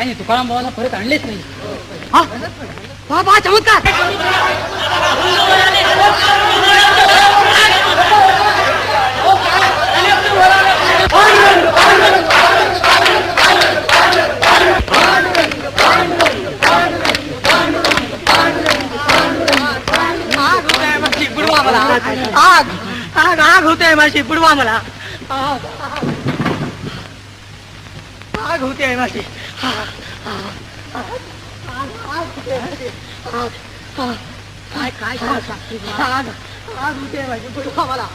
काही नाही, तुकाराम भावाला परत आणलेच नाही. हा बा चमत्कार. आग आग आग होते माझी, बुडवा मला. आग आग होते माझी. काय काय आग आग होते माझी, बुडवा मला.